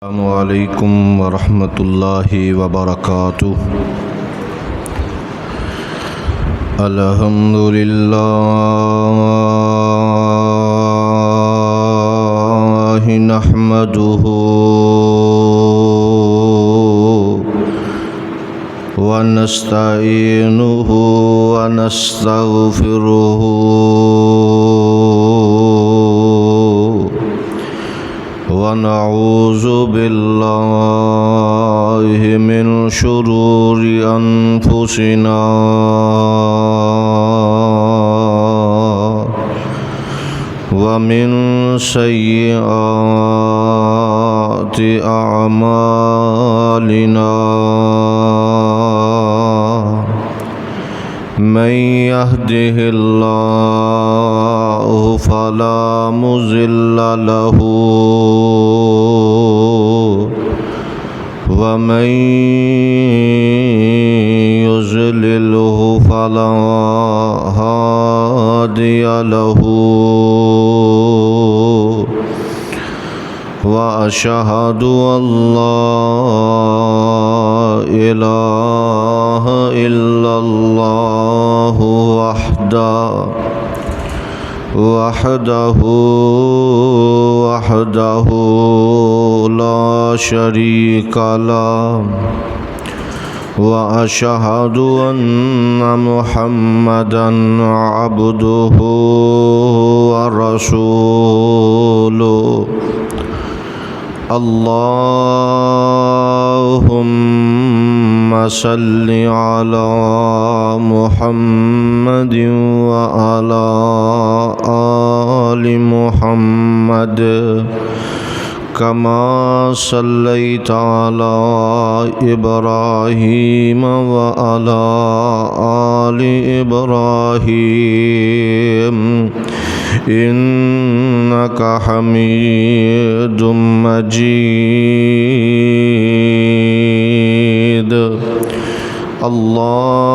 السلام عليكم ورحمة الله وبركاته. الحمد لله نحمده ونستعينه ونستغفره ونعوذ بالله من شرور أنفسنا ومن سيئات أعمالنا من يهده الله فلا مضل له ومن يضلله فلا هادي له وأشهد أن لا إله إلا الله وحده لا شريك له وأشهد أن محمدا عبده ورسوله. اللهم صل على محمد وعلى آل محمد كما صليت على إبراهيم وعلى آل إبراهيم إنك حميد مجيد. اللهم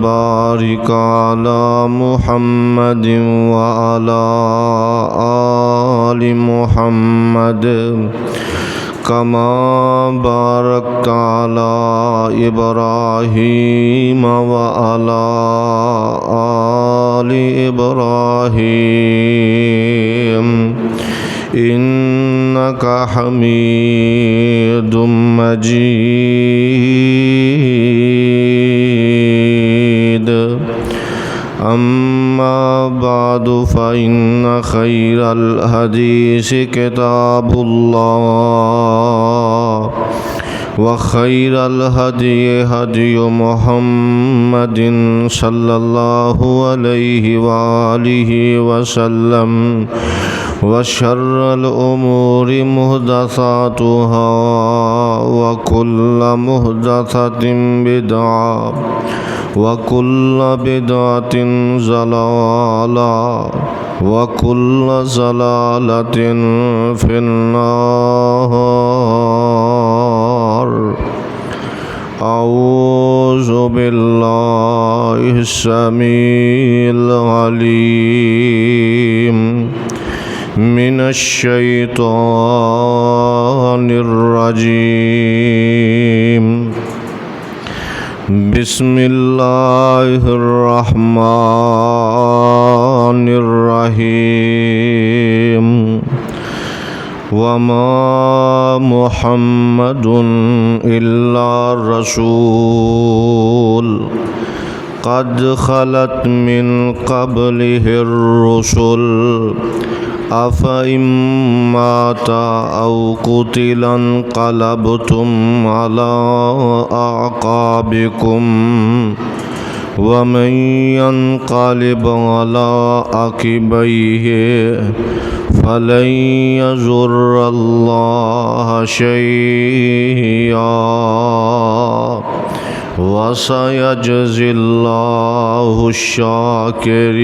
بارك على محمد وعلى آل محمد كما باركت على إبراهيم وعلى آل إبراهيم إنك حميد مجيد. أما بعد فإن خير الحديث كتاب الله وخير الهدي هدي محمد صلى الله عليه وآله وسلم وشر الأمور محدثاتها وكل محدثة بدعة وكل بدعة ضلالة وكل ضلالة في النار. أعوذ بالله السميع العليم من الشيطان الرجيم. بسم الله الرحمن الرحيم. وما محمد إلا رسول قد خلت من قبله الرسل أفإن مات أو قتل انقلبتم على أعقابكم ومن ينقلب على عقبيه فلن يضر الله شيئا وسيجزي الله الشاكرين.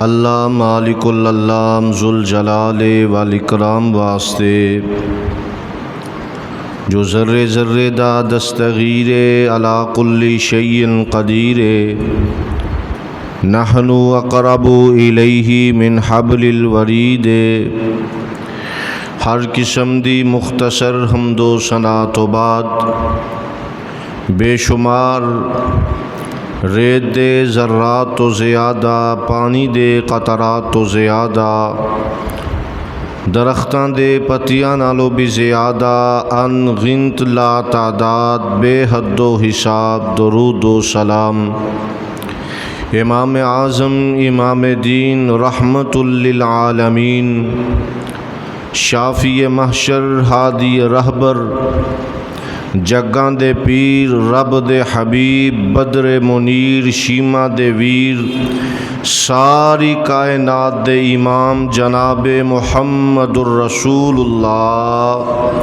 اللہ مالک العلام ذوالجلال والاکرام واسطے جو ذرے ذرے دا دستگیر علی کل شیء قدیر نحن اقرب الیہ من حبل الورید ہر قسم دی مختصر حمد و ثنا تو بعد بے شمار ریت دے ذرات تو زیادہ پانی دے قطرات تو زیادہ درختاں دے پتیاں نالو بھی زیادہ ان غنت لا تعداد بے حد و حساب درود و سلام امام اعظم امام دین رحمت للعالمین شافی محشر ہادی رہبر جگاں دے پیر رب دے حبیب بدر منیر شیما دے ویر ساری کائنات دے امام جناب محمد الرسول اللہ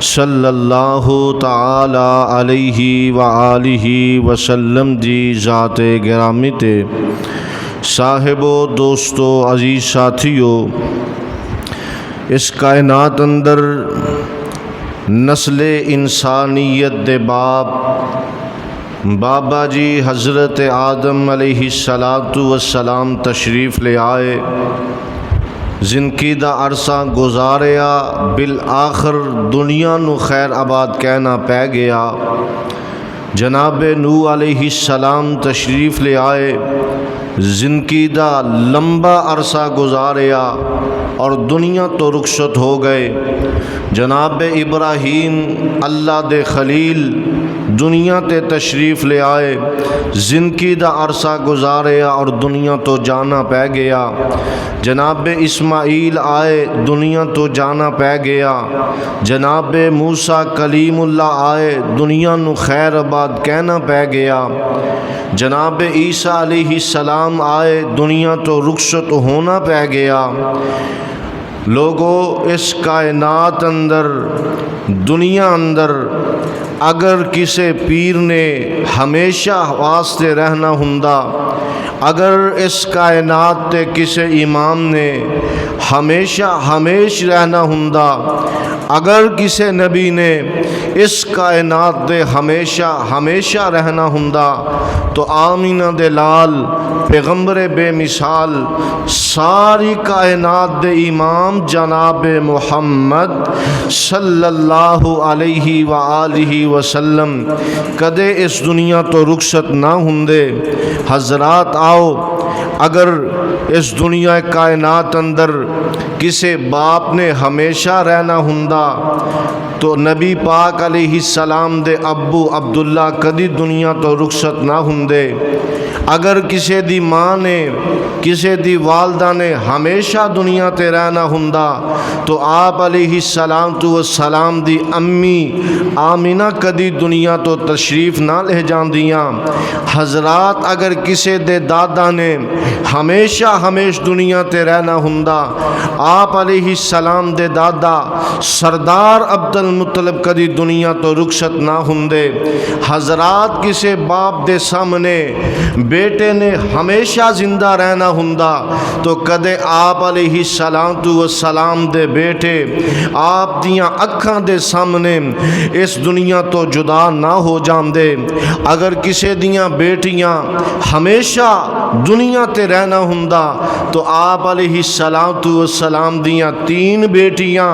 صلی اللہ تعالی علیہ وآلہ وسلم دی ذات گرامی تے صاحبو دوستو عزیز ساتھیو اس کائنات اندر نسل انسانیت دے بابا جی حضرت آدم علیہ السلام تشریف لے آئے زندگی دا عرصہ گزاریا بالآخر دنیا نو خیر آباد کہنا پہ گیا جناب نوح علیہ السلام تشریف لے آئے زندگی دا لمبا عرصہ گزاریا اور دنیا تو رخصت ہو گئے جناب ابراہیم اللہ دے خلیل دنیا تے تشریف لے آئے زندگی دا عرصہ گزاریا اور دنیا تو جانا پہ گیا جناب اسماعیل آئے دنیا تو جانا پہ گیا جناب موسیٰ کلیم اللہ آئے دنیا نو خیر آباد کہنا پہ گیا جناب عیسیٰ علیہ السلام آئے دنیا تو رخصت ہونا پہ گیا لوگو اس کائنات اندر دنیا اندر اگر کسی پیر نے ہمیشہ واسطے رہنا ہوندا اگر اس کائنات تے کسی امام نے ہمیش رہنا ہوندا اگر کسی نبی نے اس کائنات دے ہمیشہ رہنا ہوندا تو آمینہ دے لال پیغمبر بے مثال ساری کائنات دے امام جناب محمد صلی اللہ علیہ وآلہ وسلم کدے اس دنیا تو رخصت نہ ہوندے حضرات آؤ اگر اس دنیا کائنات اندر کسی باپ نے ہمیشہ رہنا ہوندا تو نبی پاک علیہ السلام دے ابو عبداللہ کدی دنیا تو رخصت نہ ہوندے اگر کسی دی ماں نے کسی دی والدہ نے ہمیشہ دنیا تے رہنا ہوندا تو آپ علیہ السلام دی امی آمینہ کدی دنیا تو تشریف نہ لے جاندیاں حضرات اگر کسی دے دادا نے ہمیشہ دنیا تے رہنا ہوندا آپ علیہ السلام دے دادا سردار عبد المطلب کدی دنیا تو رخصت نہ ہوندے حضرات کسی باپ دے سامنے بیٹے نے ہمیشہ زندہ رہنا ہوندا تو کدے آپ علیہ السلام دے بیٹے آپ دیاں اکھاں دے سامنے اس دنیا تو جدا نہ ہو جاندے اگر کسی دیاں بیٹیاں ہمیشہ دنیا تے رہنا ہوندا تو آپ علیہ السلام دیاں 3 بیٹیاں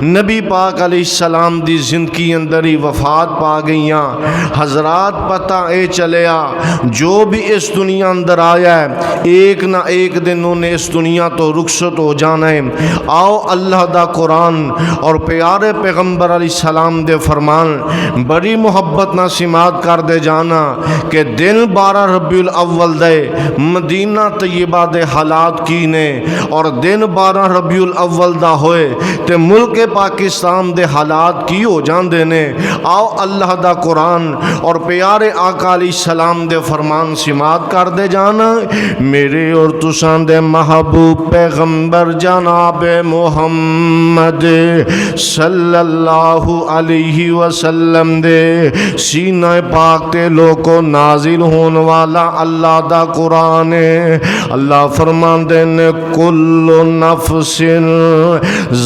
نبی پاک علیہ السلام دی زندگی اندر ہی وفات پا گئیاں حضرات پتہ اے چلیا جو بھی اس دنیا اندر آیا ہے ایک نہ ایک دن انہیں اس دنیا تو رخصت ہو جانا ہے آؤ اللہ دا قرآن اور پیارے پیغمبر علیہ السلام دے فرمان بڑی محبت نہ سماعت کر دے جانا کہ دن 12 ربیع الاول دے مدینہ طیبہ دے حالات کی نے اور دن 12 ربیع ربیع الاول دا ہوئے تے ملک پاکستان دے حالات کی ہو جاندے نے۔ آؤ اللہ دا قرآن اور پیارے آقا علیہ السلام دے فرمان سماعت کر دے جانا۔ میرے اور تساں دے محبوب پیغمبر جناب محمد صلی اللہ علیہ وسلم دے سینہ پاک تے لوکو نازل ہون والا اللہ دا قرآن ہے۔ اللہ فرمان دے نے کل نفس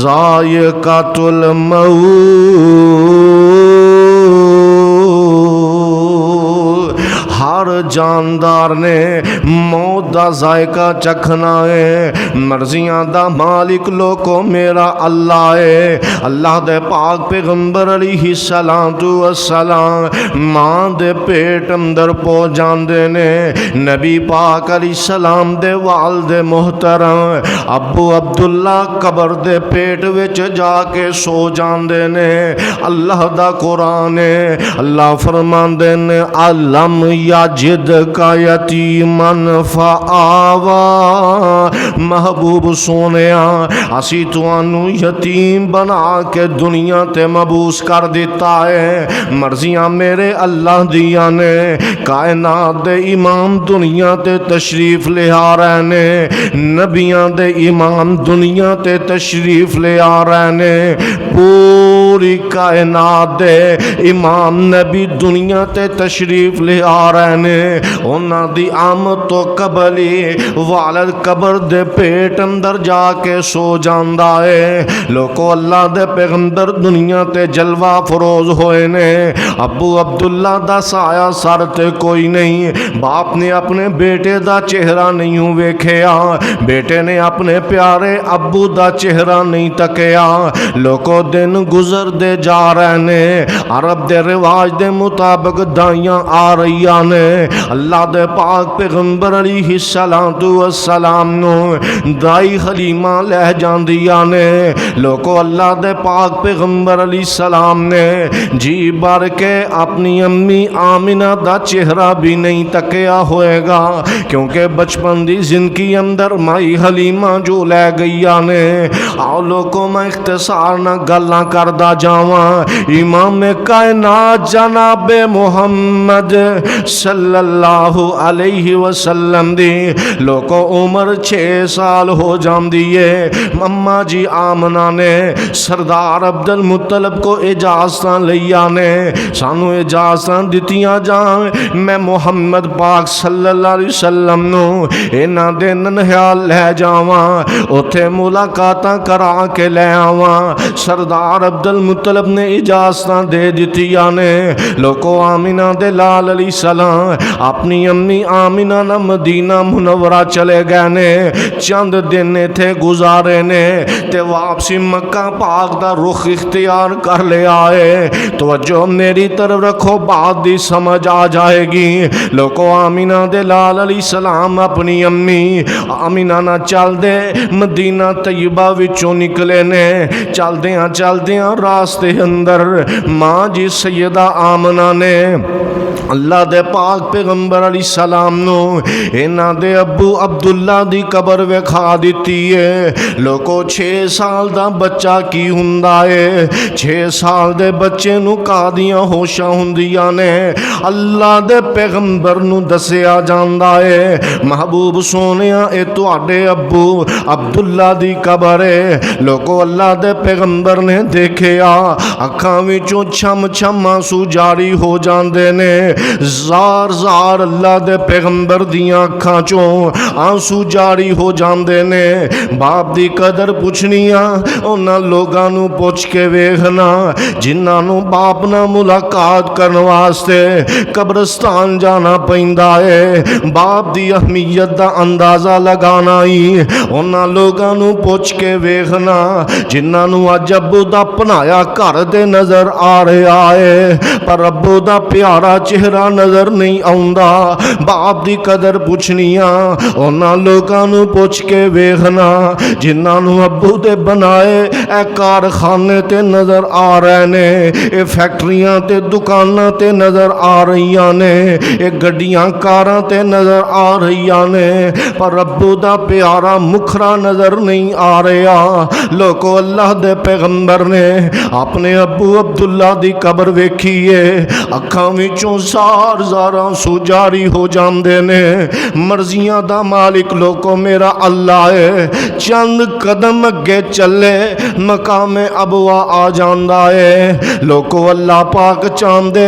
ذائقۃ الموت، ہر جاندار نے موت دا ذائقہ چکھنا ہے۔ مرضیاں دا مالک لوکو میرا اللہ ہے۔ اللہ دے پاک پیغمبر علیہ السلام ماں دے پیٹ اندر پو جاندے نے۔ نبی پاک علیہ السلام دے والد محترم ابو عبداللہ قبر دے پیٹ وچ جا کے سو جاندے نے۔ اللہ دا قرآن ہے۔ اللہ فرماندے نے علم یجد کا یتیمن فآوا، محبوب سونیا اسی توانو یتیم بنا کے دنیا تے مبوس کر دیتا ہے۔ مرضیاں میرے اللہ دیاں نے۔ کائنات دے امام دنیا تے تشریف لے آ رہے نے، نبیاں دے امام دنیا تے تشریف لے آ رہے نے۔ پوری کائنات دے امام نبی دنیا تے تشریف لے آ رہے نے۔ انہاں دی آمد تو قبلی والد قبر دے پیٹ اندر جا کے سو جاندا ہے۔ لوکو اللہ دے پیغمبر دنیا تے جلوہ فروز ہوئے نے۔ ابو عبداللہ دا سایہ سر تے کوئی نہیں۔ باپ نے اپنے بیٹے دا چہرہ نہیں ویکھیا، بیٹے نے اپنے پیارے ابو دا چہرہ نہیں تکیا۔ لوکو دن گزر دے جا رہے نے۔ عرب دے رواج دے مطابق دائیاں آ رہیاں نے۔ اللہ دے پاک پیغمبر علیہ السلام نو دائی حلیمہ لہ جاندیاں نے۔ لوکو اللہ دے پاک پیغمبر علیہ السلام نے جی بار کے اپنی امی آمنہ دا چہرہ بھی نہیں تکیا ہوئے گا، کیونکہ بچپن دی زندگی اندر مائی حلیمہ جو لے گئیاں نے۔ آؤ لوکو میں اختصار نہ گلاں کردہ جاواں۔ امام کائنات جناب محمد صلی اللہ علیہ وسلم دی لوکو عمر 6 سال ہو جاندی ہے۔ مما جی آمنہ نے سردار عبد المطلب کو اجازتاں لیا نے، سانو اجازتاں دتیاں جان میں محمد پاک صلی اللہ علیہ وسلم نو اینا دے ننہال لے جاواں، اتھے ملاقاتاں کرا کے لے آواں۔ سردار عبد المطلب نے اجازتاں دے دتیاں نے۔ لوکو آمنہ دے لال علیہ السلام اپنی امی آمنہ نہ مدینہ منورہ چلے گئے نے۔ چند دن تھے گزارے نے تے واپسی مکہ پاک دا رخ اختیار کر لے آئے۔ توجہ میری طرف رکھو، بات دی سمجھ آ جائے گی۔ لوکو آمنہ دے لال علیہ السلام اپنی امی آمنہ نہ چل دے مدینہ طیبہ وچوں نکلے نے۔ چل دیاں راستے اندر ماں جی سیدہ آمنہ نے اللہ دے پاک پیغمبر علیہ السلام نو اینا دے ابو عبداللہ دی قبر وکھا دیتی ہے۔ لوکو 6 سال دا بچہ کی ہوندا ہے؟ 6 سال دے بچے نو قادیاں ہوشاں ہوندیاں نے۔ اللہ دے پیغمبر نو دسیا جاندا ہے محبوب سونیا اے تواڈے ابو عبداللہ دی قبر ہے۔ لوکو اللہ دے پیغمبر نے دیکھیا، اکھاں وچوں چھم چھم آنسو جاری ہو جاندے نے۔ زار زار اللہ دے پیغمبر دیاں اکھاں چوں آنسو جاری ہو جاندے نے۔ باپ دی قدر پوچھنیاں انہاں لوگاں نو پوچھ کے ویکھنا جنہاں نو باپ نال ملاقات کرن واسطے قبرستان جانا پیندا ہے۔ باپ دی اہمیت دا اندازہ لگانا ہی انہاں لوگاں نو پوچھ کے ویکھنا جنہاں نو اج ابو دا پنایا گھر دے نظر آ رہا ہے، پر ابو دا پیارا چہرہ نظر نہیں آਉਂਦਾ باپ دی قدر پوچھنیاں ਉਹਨਾਂ ਲੋਕਾਂ ਨੂੰ ਪੁੱਛ ਕੇ ਵੇਖਣਾ ਜਿਨ੍ਹਾਂ ਨੂੰ ਅੱਬੂ ਦੇ ਬਣਾਏ ਇਹ ਕਾਰਖਾਨੇ ਤੇ ਨਜ਼ਰ ਆ ਰਹੇ ਨੇ ਇਹ ਫੈਕਟਰੀਆਂ ਤੇ ਦੁਕਾਨਾਂ ਤੇ ਨਜ਼ਰ ਆ ਰਹੀਆਂ ਨੇ ਇਹ ਗੱਡੀਆਂ ਕਾਰਾਂ ਤੇ ਨਜ਼ਰ ਆ ਰਹੀਆਂ ਨੇ ਪਰ ਰੱਬੂ ਦਾ ਪਿਆਰਾ ਮੁਖਰਾ ਨਜ਼ਰ ਨਹੀਂ ਆ ਰਿਹਾ ਲੋਕੋ ਅੱਲਾਹ ਦੇ ਪੈਗੰਬਰ ਨੇ ਆਪਣੇ ਅੱਬੂ ਅਬਦੁੱਲਾ ਦੀ ਕਬਰ ਵੇਖੀ ਏ ਅੱਖਾਂ ਵਿੱਚੋਂ ਜ਼ਾਰਾਂ ਆਂਸੂ ਜਾਰੀ ਹੋ ਜਾਂਦੇ ਨੇ ਮਰਜ਼ੀਆਂ ਦਾ ਮਾਲਿਕ ਲੋਕੋ ਮੇਰਾ ਅੱਲਾਹ ਏ ਚੰਦ ਕਦਮ ਅੱਗੇ ਚੱਲੇ ਮਕਾਮੇ ਅਬਵਾ ਆ ਜਾਂਦਾ ਏ ਲੋਕੋ ਅੱਲਾਹ ਪਾਕ ਚਾਹੁੰਦੇ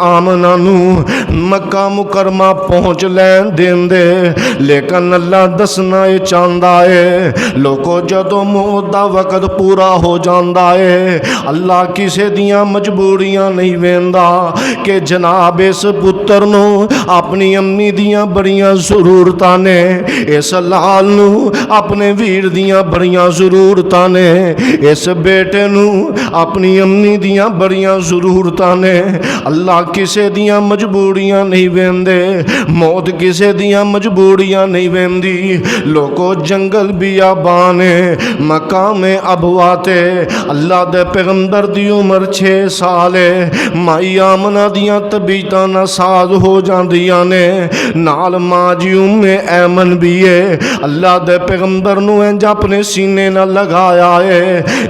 ਆਮਨਾ ਨੂੰ ਮੱਕਾ ਮੁਕਰਮਾ ਪਹੁੰਚ ਲੈਣ ਦਿੰਦੇ ਲੇਕਿਨ ਅੱਲਾਹ ਦੱਸਣਾ ਇਹ ਚਾਹੁੰਦਾ ਏ ਲੋਕੋ ਜਦੋਂ ਮੌਤ ਦਾ ਵਕਤ ਪੂਰਾ ਹੋ ਜਾਂਦਾ ਏ ਅੱਲਾਹ ਕਿਸੇ ਦੀਆਂ ਮਜਬੂਰੀਆਂ ਨਹੀਂ ਵੇਂਦਾ ਕਿ ਜਨਾਬ ਇਸ ਪੁੱਤਰ ਨੂੰ ਆਪਣੀ ਅੰਮੀ ਦੀਆਂ ਬੜੀਆਂ ਜ਼ਰੂਰਤਾਂ ਨੇ ਇਸ ਲਾਲ ਨੂੰ ਆਪਣੇ ਵੀਰ ਦੀਆਂ ਬੜੀਆਂ ਜ਼ਰੂਰਤਾਂ ਨੇ ਇਸ ਬੇਟੇ ਨੂੰ ਆਪਣੀ ਅੰਮੀ ਦੀਆਂ ਬੜੀਆਂ ਜ਼ਰੂਰਤਾਂ ਨੇ ਅੱਲਾਹ ਕਿਸੇ ਦੀਆਂ ਮਜਬੂਰੀਆਂ ਨਹੀਂ ਵੇਂਦੇ ਮੌਤ ਕਿਸੇ ਦੀਆਂ ਮਜਬੂਰੀਆਂ ਨਹੀਂ ਵੇਂਦੀ ਲੋਕੋ ਜੰਗਲ ਬਿਆਬਾਨ ਮਕਾਮੇ ਅਬਵਾ ਤੇ ਅੱਲਾਹ ਦੇ ਪੈਗੰਬਰ ਦੀ ਉਮਰ 6 ਸਾਲ ਮਾਈ ਆਮਨਾ ਦੀਆਂ ਤਬੀਤਾਂ ਨਾਸਾਜ਼ ਹੋ ਜਾਂਦੀਆਂ ਨੇ ਨਾਲ ਮਾਂ ਜੀ ਉਮੇ ਐਮਨ ਵੀ ਏ ਅੱਲਾਹ ਦੇ ਪੈਗੰਬਰ ਨੂੰ ਇੰਜ ਆਪਣੇ ਸੀਨੇ ਨਾਲ ਲਗਾਇਆ ਏ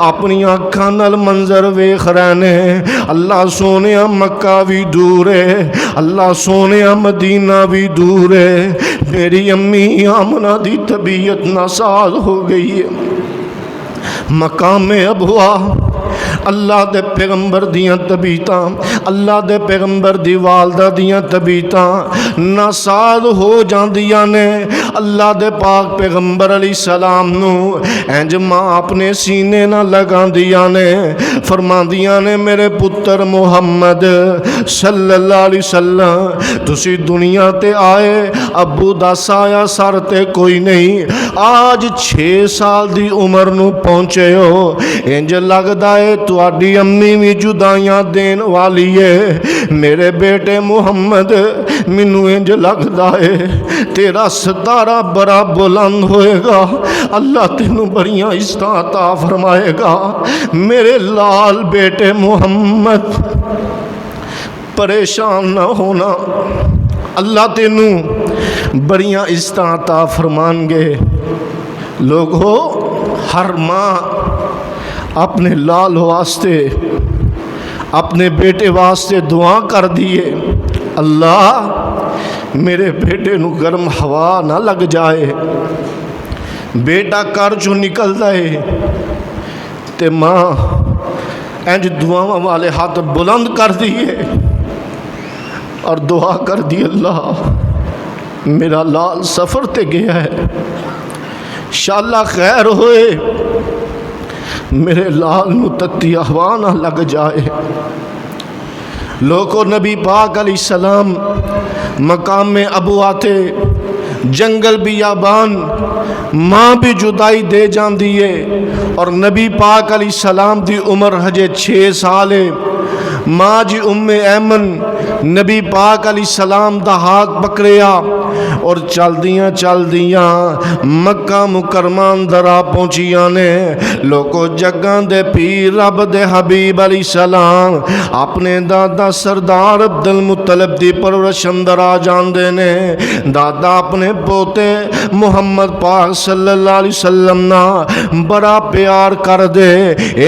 ਆਪਣੀਆਂ ਅੱਖਾਂ ਨਾਲ ਮੰਜ਼ਰ ਵੇਖ ਰਹੇ ਨੇ ਅੱਲਾਹ ਸੋਹਣਿਆ ਮੱਕਾ ਵੀ ਦੂਰ ਏ ਅੱਲਾਹ ਸੋਹਣਿਆ ਮਦੀਨਾ ਵੀ ਦੂਰ ਏ ਮੇਰੀ ਅੰਮੀ ਆਮਨਾ ਦੀ ਤਬੀਅਤ ਨਾਸਾਜ਼ ਹੋ ਗਈ ਹੈ ਮਕਾਮੇ ਅਬਵਾ اللہ دے پیغمبر دیاں تبیتاں اللہ دے پیغمبر دی والدہ دیاں تبیتاں ناساد ہو جاندیاں نے اللہ دے پاک پیغمبر علیہ السلام نو انج ماں اپنے سینے نہ لگان دیاں نے فرمان دیاں نے میرے پتر محمد صلی اللہ علیہ وسلم تسی دنیا تے آئے ابو دا سایہ سر تے کوئی نہیں آج 6 سال دی عمر نو پہنچے ہو انج لگ دائے تو آڈی امی بھی جدائیاں دین والی ہے میرے بیٹے محمد منو انج لگ دائے تیرا ستارہ بڑا بلند ہوئے گا اللہ تینو بڑیاں عطا فرمائے گا میرے لال بیٹے محمد پریشان نہ ہونا اللہ تینو بڑیاں عطا فرمان گے لوگو ہر ماں اپنے لال واسطے اپنے بیٹے واسطے دعا کر دیئے اللہ میرے بیٹے نو گرم ہوا نہ لگ جائے بیٹا کر جو نکل دائے تے ماں انج دعاواں والے ہاتھ بلند کر دیئے اور دعا کر دی اللہ میرا لال سفر تے گیا ہے انشاءاللہ خیر ہوئے میرے لال نو تتی احوانہ لگ جائے لوگو نبی پاک علیہ السلام مقام میں ابو آتے جنگل بیابان ماں بھی جدائی دے جان دیئے اور نبی پاک علیہ السلام دی عمر ہجے 6 سالے ماں جی ام ایمن نبی پاک علیہ السلام دا ہاتھ پکڑیا اور چل دیاں مکہ مکرمہ اندرا پہنچیاں نے لوگو جگان دے پیر رب دے حبیب علیہ السلام اپنے دادا سردار عبدالمطلب دی پرورش اندر آ جان دے نے دادا اپنے پوتے محمد پاک صلی اللہ علیہ وسلم نا بڑا پیار کر دے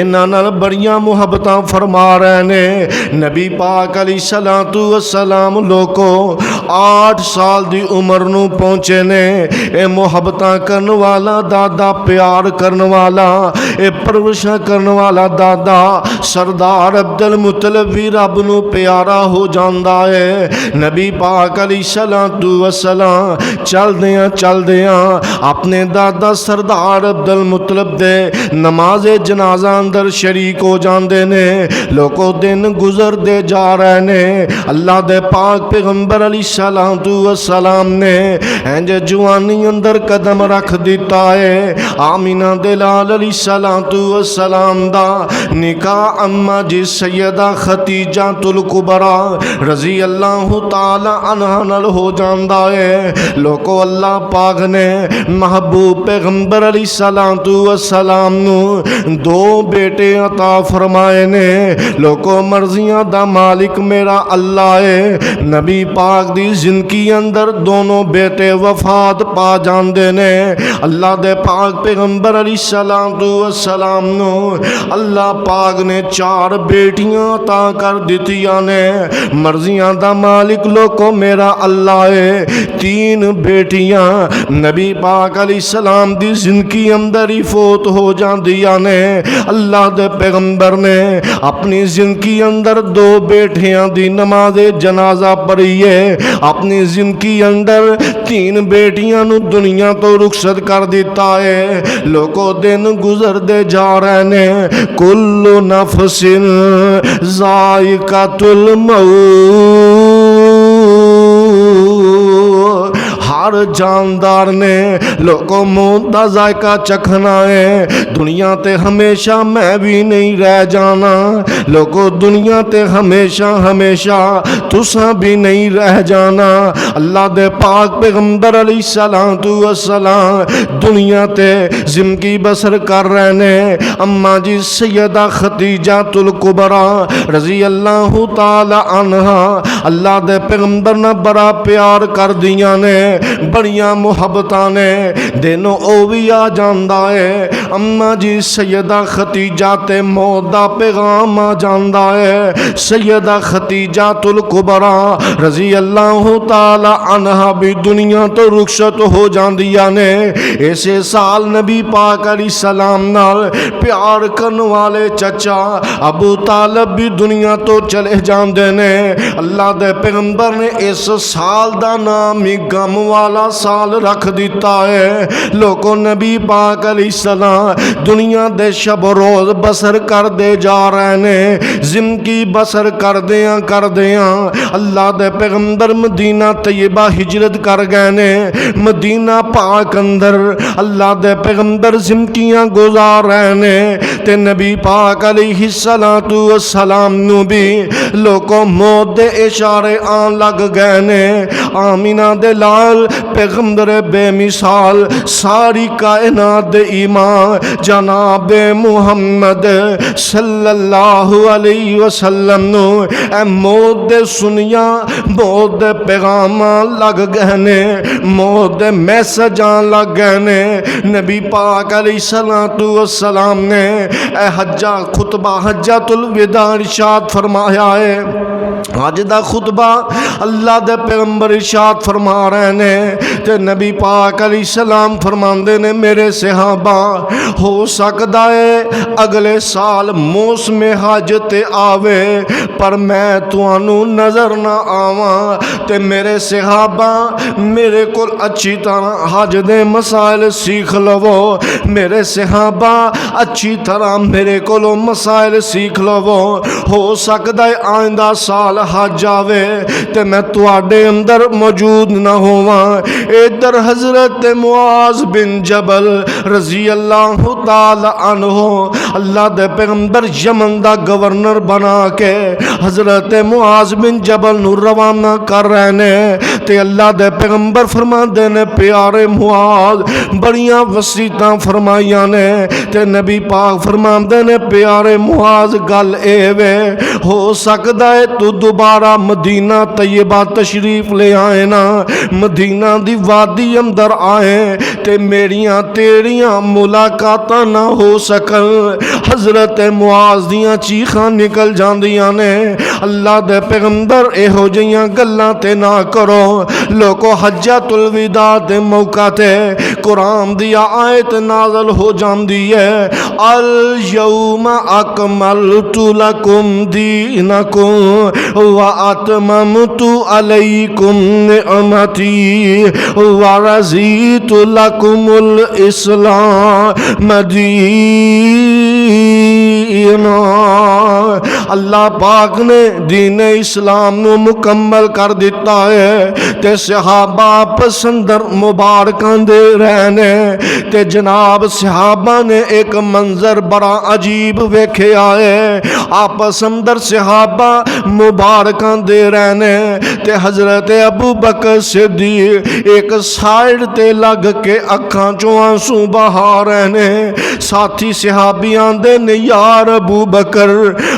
انہاں نال بڑیاں محبتاں فرما رہے نے نبی پاک علیہ السلام لوگو 8 سال دی عمر نو پہنچے نے اے محبتاں کرن والا دادا پیار کرن والا اے پرورشاں کرن والا دادا سردار عبدالمطلب بھی رب نو پیارا ہو جاندا ہے نبی پاک علیہ السلام چل دیاں اپنے دادا سردار عبدالمطلب دے نماز جنازہ اندر شریک ہو جاندے نے لوگوں دن گزر دے جا رہے نے اللہ دے پاک پیغمبر علیہ السلام نے انج جوانی اندر قدم رکھ دیتا ہے آمینہ دلال علیہ السلام والسلام دا نکاح اما جی سیدہ خدیجہ الکبریٰ رضی اللہ تعالی عنہ نال ہو جاندا ہے۔ لوگو اللہ پاک نے محبوب پیغمبر علیہ السلام نو دو بیٹے عطا فرمائے نے۔ لوگو مرضیاں دا مالک میرا اللہ ہے۔ نبی پاک دی زندگی اندر دونوں بیٹے وفات پا جاندے نے۔ اللہ دے پاک پیغمبر علیہ السلام نو اللہ پاک نے 4 بیٹیاں عطا کر دتیاں نے۔ مرضیاں دا مالک لوگو میرا اللہ ہے۔ 3 بیٹیاں نبی پاک علیہ السلام دی زندگی اندر ہی فوت ہو جاندیاں نے۔ اللہ دے پیغمبر نے اپنی زندگی اندر 2 بیٹیاں دی نماز جنازہ پڑھی ہے۔ اپنی زندگی اندر 3 بیٹیاں نو دنیا تو رخصت کر دیتا ہے۔ لوگوں دن گزر دے جا رہے نے۔ کل نفس ذائقۃ الموت، ہر جاندار نے لوگوں موت دا ذائقہ چکھنا ہے۔ دنیا تے ہمیشہ میں بھی نہیں رہ جانا۔ لوگوں دنیا تے ہمیشہ تساں بھی نہیں رہ جانا۔ اللہ دے پاک پیغمبر علیہ السلام دنیا تے زندگی بسر کر رہے نے۔ اما جی سیدہ خدیجہ الکبریٰ رضی اللہ تعالی عنہ اللہ دے پیغمبر نے بڑا پیار کر دیاں نے، بڑیاں محبتاں نے۔ دینوں او بھی آ جاندا ہے۔ اما جی سیدہ خدیجہ تے موت دا پیغام آ جاندا ہے۔ سیدہ خدیجہ الکبریٰ رضی اللہ تعالی عنہ بھی دنیا تو رخصت ہو جاندیاں نے۔ ایسے سال نبی پاک علیہ السلام نال پیار کرن والے چچا ابو طالب بھی دنیا تو چلے جاندے نے۔ اللہ دے پیغمبر نے اس سال دا نام ہی غم والا سال رکھ دیتا ہے۔ لوگوں نبی پاک علیہ السلام دنیا دے شب روز بسر کر دے جا رہے نے۔ زندگی بسر کر دیاں اللہ دے پیغمبر مدینہ طیبہ ہجرت کر گئے نے۔ مدینہ پاک اندر اللہ دے پیغمبر زندگیاں گزار رہے نے۔ تے نبی پاک علیہ السلام نو بھی لوگوں موت دے اشارے آن لگ گئے نے۔ آمینہ دے لال پیغمبر بے مثال ساری کائنات دے ایمان جناب محمد صلی اللہ علیہ وسلم نو اے موت دے سنیاں موت دے پیغامان لگ گئے نے، موت دے میسجاں لگ گئے نے۔ نبی پاک علیہ السلام نے اے حجہ خطبہ حجۃ الوداع ارشاد فرمایا ہے۔ حج دا خطبہ اللہ دے پیغمبر ارشاد فرما رہے نے تے نبی پاک علیہ السلام فرماندے نے میرے صحابہ ہو سکدا ہے اگلے سال موسم حج تے آوے پر میں تانوں نظر نہ آواں تے میرے صحابہ میرے کول اچھی طرح حج دے مسائل سیکھ لو، میرے صحابہ اچھی طرح میرے کولوں مسائل سیکھ لو، ہو سکدا ہے آئندہ سال حج آوے تے میں تواڈے اندر موجود نہ ہوواں۔ ادھر حضرت معاذ بن جبل رضی اللہ تعالی عنہ اللہ دے پیغمبر یمن دا گورنر بنا کے حضرت معاذ بن جبل نو روانہ کر رہے نے تے اللہ دے پیغمبر فرماندے نے پیارے معاذ بڑیاں وصیتاں فرمائیاں نے تے نبی پاک فرماندے نے پیارے معاذ گل اے وے ہو سکدا ہے تو دوبارہ مدینہ طیبہ تشریف لے آئے نا، مدینہ دی وادی اندر آئے تے میریاں تیریاں ملاقاتاں نہ ہو سکن۔ حضرت معاذ دیاں چیخاں نکل جاندیاں نے اللہ دے پیغمبر اے ہو جیاں گلاں تے نہ کرو۔ لوگو حجۃ الوداع دے موقع تے قرآن دی آیت نازل ہو جاندی ہے الیوم اکملت لکم دینکم واتممت علیکم نعمتی ورضیت لکم الاسلام دینا۔ اللہ پاک نے دین اسلام نو مکمل کر دیتا ہے تے صحابہ پسندر مبارکاں دے رہنے تے جناب صحابہ نے ایک منظر بڑا عجیب ویکھیا ہے آپس اندر صحابہ مبارکاں دے رہنے تے حضرت ابو بکر صدیق ایک سائیڈ تے لگ کے اکھاں چوں آنسو بہا رہنے ساتھی صحابیاں دے نے یار ابو بکر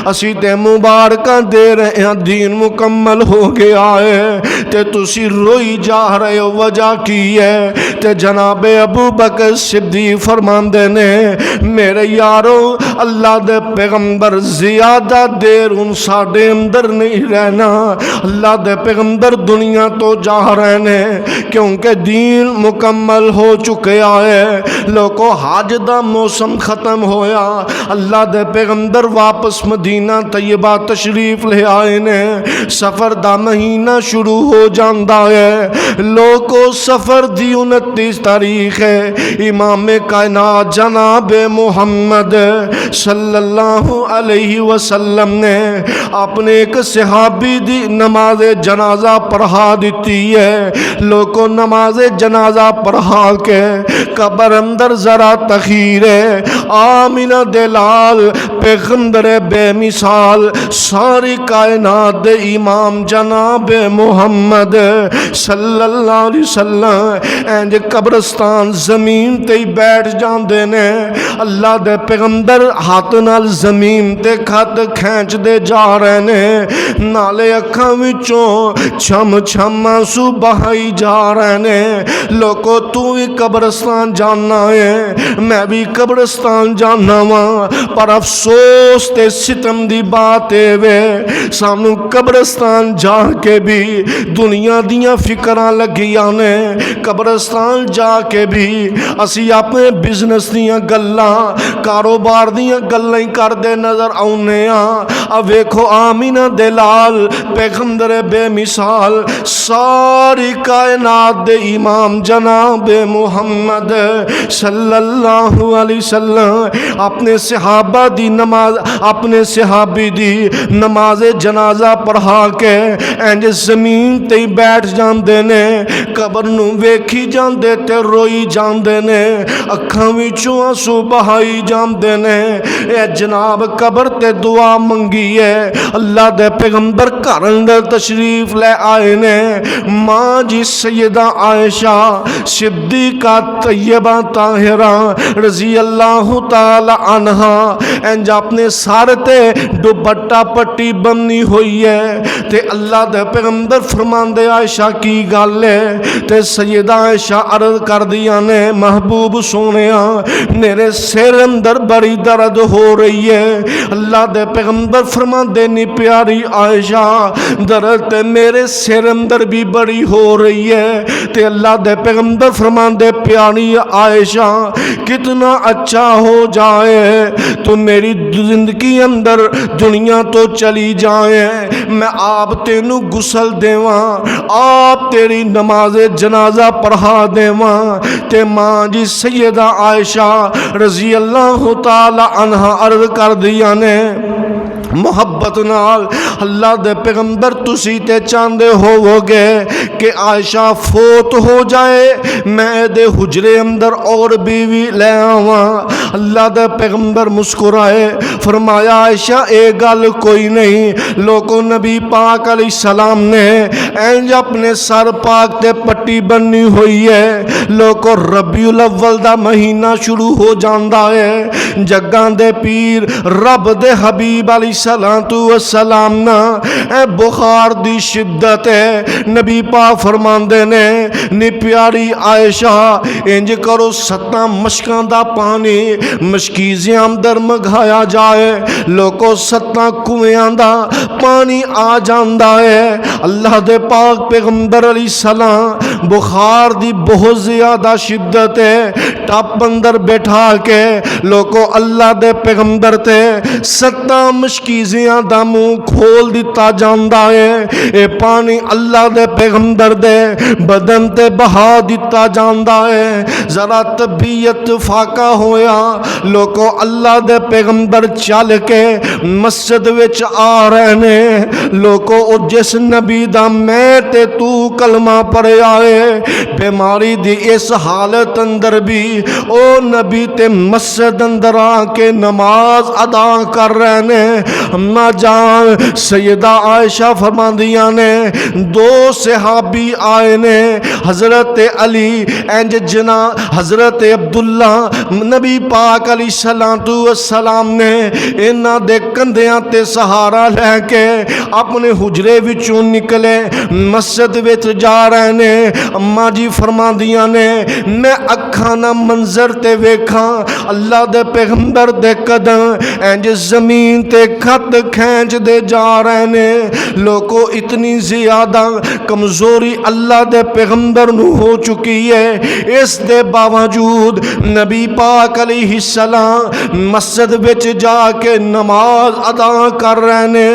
اسی تے مبارکاں دے رہے ہیں دین مکمل ہو گیا ہے تے تسی روئی جا رہے ہو وجہ کی ہے تے جناب ابو بکر صدیق فرماندے نے میرے یارو اللہ دے پیغمبر زیادہ دیر ان ساڑے اندر نہیں رہنا اللہ دے پیغمبر دنیا تو جا رہنے کیونکہ دین مکمل ہو چکے آئے لوگو حج دا موسم ختم ہویا اللہ دے پیغمبر واپس مدینہ طیبہ تشریف لے آئے نے سفر دا مہینہ شروع ہو جاندہ ہے لوگو سفر دی 29 تاریخ ہے امام کائنات جناب محمد صلی اللہ علیہ وسلم نے اپنے ایک صحابی دی نماز جنازہ پڑھا دیتی ہے لوگوں نماز جنازہ پڑھا کے قبر اندر ذرا تخیر ہے آمینہ دلال پیغمبر بے مثال ساری کائنات دے امام جناب محمد صلی اللہ علیہ وسلم اینج قبرستان زمین تے بیٹھ جاندے نے اللہ دے پیغمبر ہاتھ نال زمین تے کھت کھینچ دے جا رہے نے نالے اکھاں وچوں چھم چھم آنسو بہائی جا رہے نے لوگو تو بھی قبرستان جاننا ہے میں بھی قبرستان جاننا ہوں پر افسوس تے ستم دی بات ہے وے سامنو قبرستان جا کے بھی دنیا دیاں فکران لگی آنے قبرستان جا کے بھی اسی اپنے بزنس دیاں گلاں کاروبار دیاں گلاں کر دے نظر آنے اب ویکھو آمینہ دلال پیغمبر بے مثال ساری کائنات دے امام جناب محمد صلی اللہ علیہ وسلم اپنے صحابہ دی نماز اپنے صحابی دی نماز جنازہ پڑھا کے اینج زمین تے بیٹھ جاندے نے قبر نو ویکھی جاندے تے روئی جاندے نے اکھاں وچوں آنسو بہائی جاندے نے اے جناب قبر تے دعا منگی ہے اللہ دے پیغمبر گھر اندر تشریف لے آئے نے ماں جی سیدہ عائشہ صدیقہ طیبہ طاہرہ رضی اللہ تعالی عنہا انج اپنے سارے تے دوپٹہ پٹی بنی ہوئی ہے تے اللہ دے پیغمبر فرماندے عائشہ کی گل ہے تے سیدہ عائشہ عرض کر دیا نے محبوب سونیا میرے سر اندر بڑی درد ہو رہی ہے اللہ دے پیغمبر فرماندے نی پیاری عائشہ درد تے میرے سر اندر بھی بڑی ہو رہی ہے تے اللہ دے پیغمبر فرماندے پیاری عائشہ کتنا اچھا ہو جائے تو میری زندگی اندر دنیا تو چلی جائے میں آپ تینو غسل دیواں آپ تیری نماز جنازہ پڑھا دیواں تے ماں جی سیدہ عائشہ رضی اللہ تعالی عنہ عرض کر دیا نے محبت نال اللہ دے پیغمبر تسی تے چاندے ہو گے کہ عائشہ فوت ہو جائے میں دے حجرے اندر اور بیوی لے آواں اللہ دے پیغمبر مسکرائے فرمایا عائشہ اے گل کوئی نہیں لوگوں نبی پاک علیہ السلام نے اینج اپنے سر پاک تے پٹی بنی ہوئی ہے لوگوں ربیع الاول دا مہینہ شروع ہو جاندہ ہے جگاں دے پیر رب دے حبیب علیہ السلام نا اے بخار دی شدت ہے نبی پاک فرماندے نے نی پیاری عائشہ انج کرو 7 مشکاں دا پانی مشکیزیاں اندر مگھایا جائے لوگو 7 کنویاں دا پانی آ جاندہ ہے اللہ دے پاک پیغمبر علیہ السلام بخار دی بہت زیادہ شدت ہے ٹپ اندر بٹھا کے لوگوں اللہ دے پیغمبر تے 7 مشکیزیاں دا منہ کھول دیتا جاندا ہے، اے پانی اللہ دے پیغمبر دے بدن تے بہا دیتا جاندا ہے۔ ذرا طبیعت فاقہ ہویا، لوگوں اللہ دے پیغمبر چل کے مسجد وچ آ رہے نے، لوگوں او جس نبی دا میں تے تو کلمہ پڑھیا ہے، بیماری دی اس حالت اندر بھی او نبی تے مسجد اندر آ کے نماز ادا کر رہے نے۔ اماں جان سیدہ عائشہ فرماندیاں نے 2 صحابی آئے نے، حضرت علی اینج جنا حضرت عبداللہ، نبی پاک علیہ السلام نے انہاں دے کندھیاں تے سہارا لے کے اپنے حجرے وچوں نکلے مسجد وچ جا رہے نے۔ اماں جی فرماندیاں نے میں اکھاں نہ منظر تے ویکھاں، اللہ دے پیغمبر دے قدم اینج زمین تے خط کھینچ دے جا رہے نے۔ لوگوں اتنی زیادہ کمزوری اللہ دے پیغمبر نو ہو چکی ہے، اس دے باوجود نبی پاک علیہ السلام مسجد وچ جا کے نماز ادا کر رہے نے۔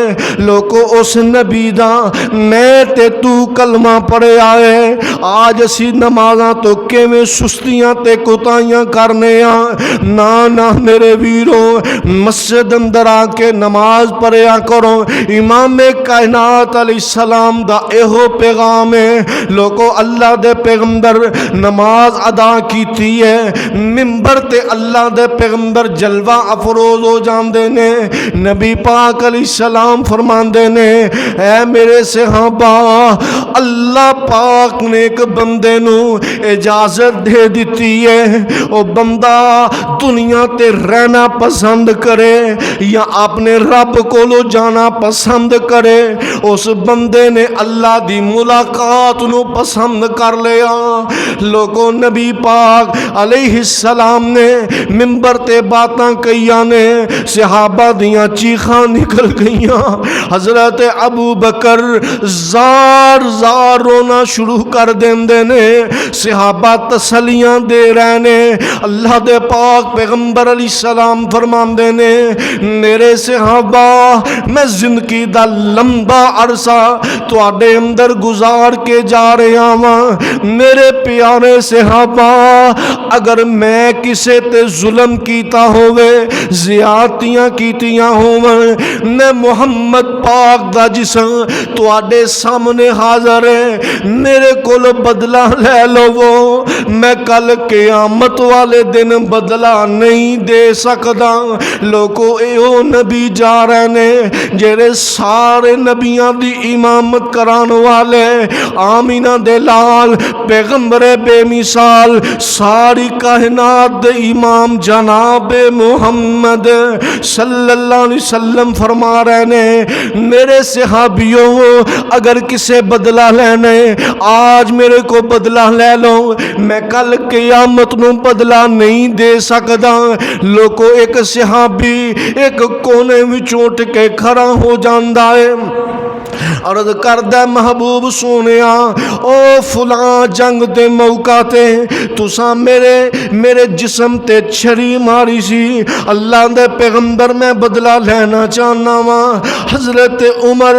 لوگوں اس نبی دا میں تے تو کلمہ پڑھیا ہے، آج اسی نمازاں تو کیویں سستیاں تے کوتاہیاں کرنے نا میرے ویرو، مسجد اندر آ کے نماز پڑھیا کرو۔ امام کائنات علیہ السلام دا ایہو پیغام ہے۔ لوگوں اللہ دے پیغمبر نماز ادا کیتی ہے، منبر تے اللہ دے پیغمبر جلوہ افروز ہو جاندے نے۔ نبی پاک علیہ السلام فرماندے نے اے میرے صحابہ، اللہ پاک نے ایک بندے نو اجازت دے دیتی ہے، او بندہ دنیا تے رہنا پسند کرے یا اپنے رب کولو جانا پسند کرے، اس بندے نے اللہ دی ملاقات نو پسند کر لیا۔ لوگوں نبی پاک علیہ السلام نے منبر تے باتاں کئیاں نے، صحابہ دیاں چیخاں نکل گئیاں، حضرت ابو بکر زار رونا شروع کر دیندے نے، صحابہ تسلیاں دے رہے نے۔ اللہ دے پاک پیغمبر علیہ السلام فرماندے نے میرے صحابہ میں زندگی دا لمبا عرصہ تواڈے اندر گزار کے جا رہا ہاں، میرے پیارے صحابہ اگر میں کسے تے ظلم کیتا ہوئے، زیادتیاں کیتیاں ہوئے، میں محمد پاک دا جسم تواڈے سامنے حاضر ہے، میرے کول بدلہ لے لو، میں کل قیامت والے دن بدلہ نہیں دے سکدا۔ لوگوں ایہو نبی جا رہے نے جڑے سارے نبیاں دی امامت کران والے، آمینہ دے لال پیغمبر بے مثال، ساری کائنات دے امام جناب محمد صلی اللہ علیہ وسلم فرما رہے نے میرے صحابیوں اگر کسے بدلہ لینے آج میرے کو بدلہ لے لو، میں کل قیامت نو بدلہ نہیں دے سکدا۔ لوگوں ایک صحابی ایک کونے وچ اٹھ کے کھڑا ہو جاندا ہے، عرض کردہ محبوب سونیا او فلاں جنگ دے موقع تے تساں میرے جسم تے چھری ماری سی، اللہ دے پیغمبر میں بدلہ لینا چاہنا وا۔ حضرت عمر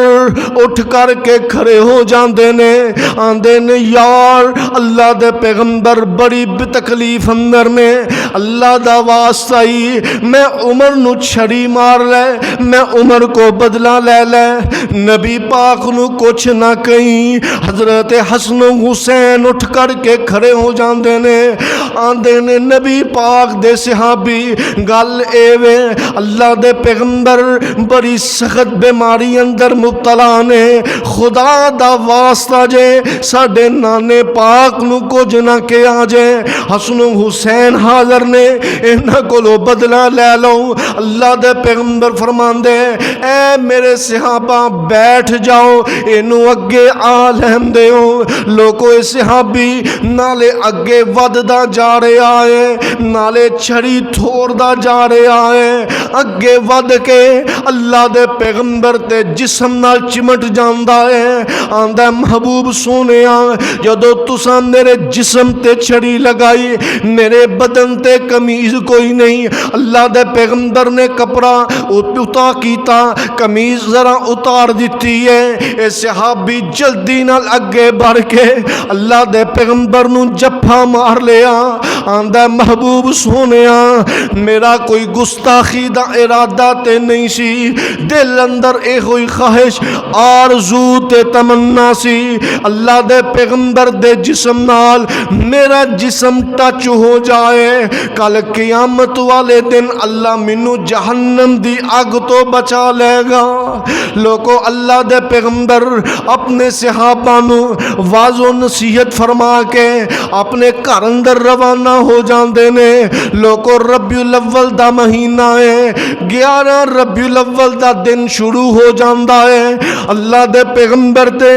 اٹھ کر کے کھڑے ہو جاندے نے، آندے نے یار اللہ دے پیغمبر بڑی تکلیف اندر نے، اللہ دا واسطہ ہی میں عمر نو چھری مار لے، میں عمر کو بدلہ لے لے۔ نبی پاک نو کچھ نہ کہیں، حضرت حسن و حسین اٹھ کر کے کھڑے ہو جاندے نے، آندے نے نبی پاک دے صحابی گل ایوے اللہ دے پیغمبر بڑی سخت بیماری اندر مبتلا نے، خدا دا واسطہ جے ساڈے نانے پاک نو کچھ نہ کیا جے، حسن و حسین حاضر نے انہاں کولو بدلہ لے لو۔ اللہ دے پیغمبر فرماندے اے میرے صحابہ بیٹھ جا، جاؤ اینو اگے آ لین دیو. لوکو صحابی نالے اگے وددا جا رہا ہے, نالے چھڑی تھوڑدا جا رہا ہے, اگے ود کے اللہ دے پیغمبر تے جسم نال چمٹ جاندا ہے. آندا محبوب سونیا جدو تساں میرے جسم تے چھڑی لگائی, میرے بدن تے قمیض کوئی نہیں. اللہ دے پیغمبر نے کپڑا اتا کیتا, قمیض ذرا اتار دیتی ہے. اے صحابی جلدی نال اگے بڑھ کے اللہ دے پیغمبر نو جپھا مار لیا. آندا محبوب سونیا میرا کوئی گستاخی دا ارادہ تے نہیں سی, دل اندر اے ہوئی خواہش آرزو تے تمنا سی اللہ دے پیغمبر دے جسم نال میرا جسم ٹچ ہو جائے. کل قیامت والے دن اللہ مینوں جہنم دی اگ تو بچا لے گا. لوگو اللہ دے پیغمبر اپنے صحابہ نو واعظ و نصیحت فرما کے اپنے گھر اندر روانہ ہو جاندے نے. لوگو ربیع الاول دا مہینہ ہے, 11 ربیع الاول دا دن شروع ہو جاندا ہے. اللہ دے پیغمبر تے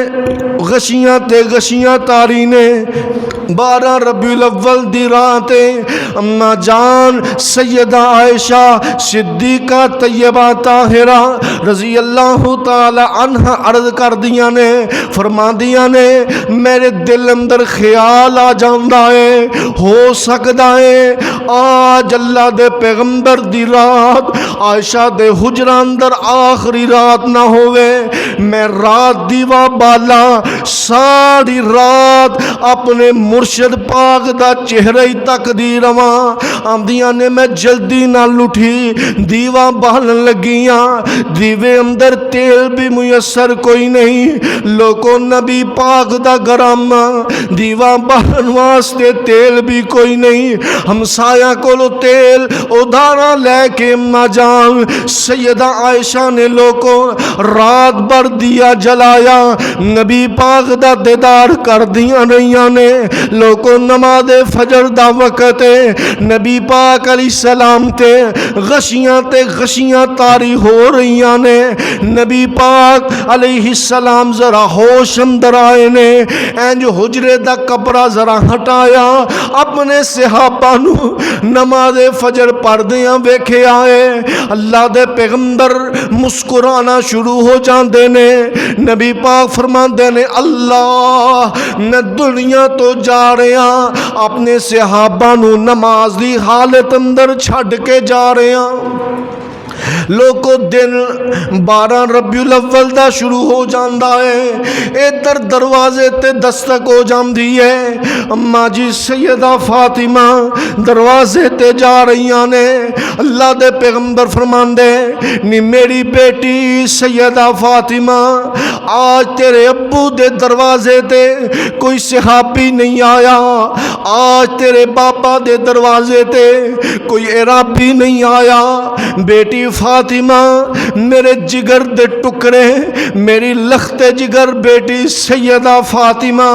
غشیاں تاری نے 12 ربیع الاول دی رات اما جان سیدہ عائشہ صدیقہ طیبہ طاہرہ رضی اللہ تعالی عنہ عرض کر دیاں نے, فرما دیاں نے میرے دل اندر خیال آ جاندا ہے ہو سکدا ہے آج اللہ دے پیغمبر دی رات عائشہ دے حجرہ اندر آخری رات نہ ہوئے. میں رات دیوا بالا ساری رات اپنے مرشد پاک دا چہرہ ہی تک دی رواں. آمدیاں نے میں جلدی نہ لٹھی دیوا بالن لگیاں, دیوے اندر تیل بھی میسر کوئی نہیں. لوگوں نبی پاک دا گرام دیوا بالن واسطے تیل بھی کوئی نہیں. ہمسایہ کولو تیل ادھارا لے کے اما جان سیدہ عائشہ نے لوگوں رات بھر دیا جلایا, نبی پاک دا دیدار کر دیا رہیاں نے. لوگوں نماز فجر دا وقت ہے, نبی پاک علیہ السلام تے غشیاں تاری ہو رہیاں نے. نبی پاک علیہ السلام ذرا ہوش اندر آئے نے, اینج حجرے دا کپڑا ذرا ہٹایا, اپنے صحابہ نو نماز فجر پڑھدیاں ویکھے آئے. اللہ دے پیغمبر مسکرانا شروع ہو جاندے نے. نبی پاک فرماندے نے اللہ میں دنیا تو جا رہا, اپنے صحابہ نو نماز دی حالت اندر چھڈ کے جا رہا. لوگو دن 12 ربیع الاول دا شروع ہو جاندا ہے. ادھر دروازے تے دستک ہو جاندی ہے. اما جی سیدہ فاطمہ دروازے تے جا رہیاں نے. اللہ دے پیغمبر فرماندے نی میری بیٹی سیدہ فاطمہ آج تیرے ابو دے دروازے تے کوئی صحابی نہیں آیا, آج تیرے باپا دے دروازے تے کوئی عرابی نہیں آیا. بیٹی فاطمہ میرے جگر دے ٹکڑے, میری لخت جگر بیٹی سیدہ فاطمہ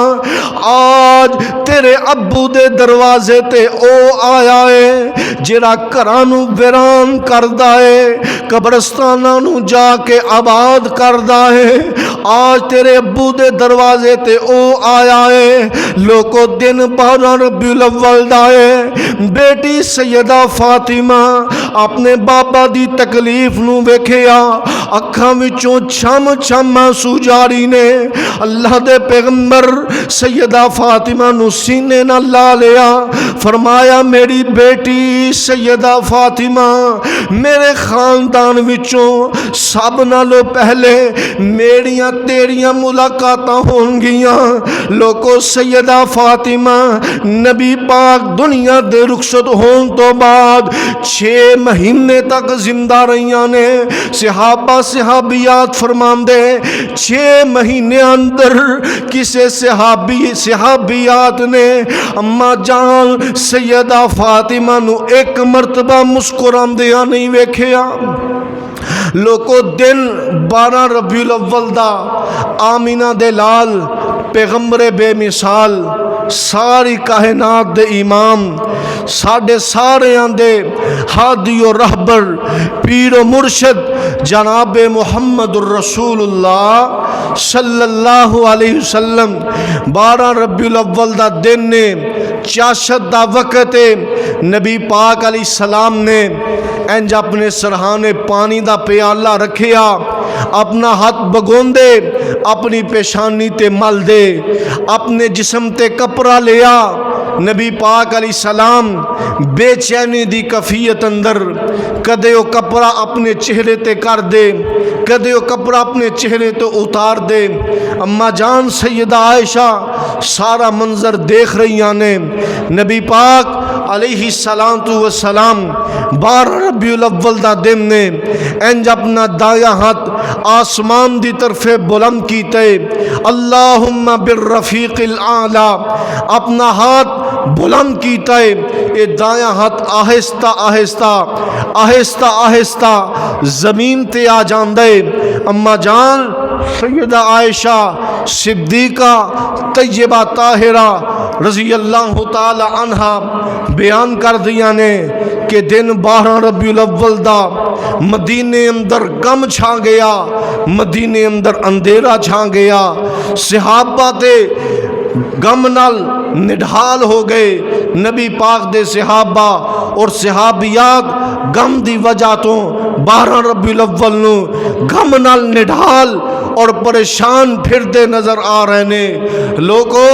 آج تیرے ابو دے دروازے تے او آیا ہے جڑا گھرانو ویران کردا ہے, قبرستاناں نو جا کے آباد کردا ہے. آج تیرے ابو دے دروازے تے او آیا ہے. لوکو دن 12 ربیع الاول دا ہے. بیٹی سیدہ فاطمہ اپنے بابا دی تکلیف نو ویکھیا, اکھاں وچوں چھم آنسو جاری نے. اللہ دے پیغمبر سیدہ فاطمہ نو سینے نال لا لیا, فرمایا میری بیٹی سیدہ فاطمہ میرے خاندان وچوں سب نالوں پہلے میریاں تیریاں ملاقاتاں ہون گیاں. لوکو سیدہ فاطمہ نبی پاک دنیا دے رخصت ہون تو بعد 6 مہینے تک زندہ رہیاں نے. صحابہ صحابیات فرماندے 6 مہینے اندر کسے صحابیات نے اما جان سیدہ فاطمہ نو ایک مرتبہ مسکراندیاں نہیں ویکھیا. لوکو دن 12 ربیع الاول دا آمینہ دے لال پیغمبر بے مثال ساری کائنات دے امام ساڈے ساریاں دے ہادی و رہبر پیر و مرشد جناب محمد الرسول اللہ صلی اللہ علیہ وسلم 12 ربیع الاول دا دن نے چاشت دا وقت نبی پاک علیہ السلام نے انج اپنے سرہانے پانی دا پیالہ رکھیا، اپنا ہاتھ بگوندے اپنی پیشانی تے مل دے، اپنے جسم تے کپڑا لیا۔ نبی پاک علیہ السلام بے چینی دی کفیت اندر کدے وہ کپڑا اپنے چہرے تے کر دے، کدے وہ کپڑا اپنے چہرے تے اتار دے۔ اما جان سیدہ عائشہ سارا منظر دیکھ رہی نے۔ نبی پاک علیہ السلام 12 ربیع الاول دا دن نے انج اپنا دایاں ہاتھ آسمان دی طرف بلند کیتے، اللہم بالرفیق الاعلی، اپنا ہاتھ بلند کیتا ہے۔ اے دایاں ہاتھ آہستہ آہستہ آہستہ آہستہ زمین تے آ جاندے۔ اما جان سیدہ عائشہ صدیقہ طیبہ طاہرہ رضی اللہ تعالی عنہا بیان کر دیا نے کہ دن 12 ربیع الاول دا مدینے اندر غم چھا گیا، مدینے اندر اندھیرا چھا گیا، صحابہ تے غم نال نڈھال ہو گئے۔ نبی پاک دے صحابہ اور صحابیات غم دی وجہ تو 12 ربیع الاول نو غم نال نڈھال اور پریشان پھردے نظر آ رہے نے۔ لوگوں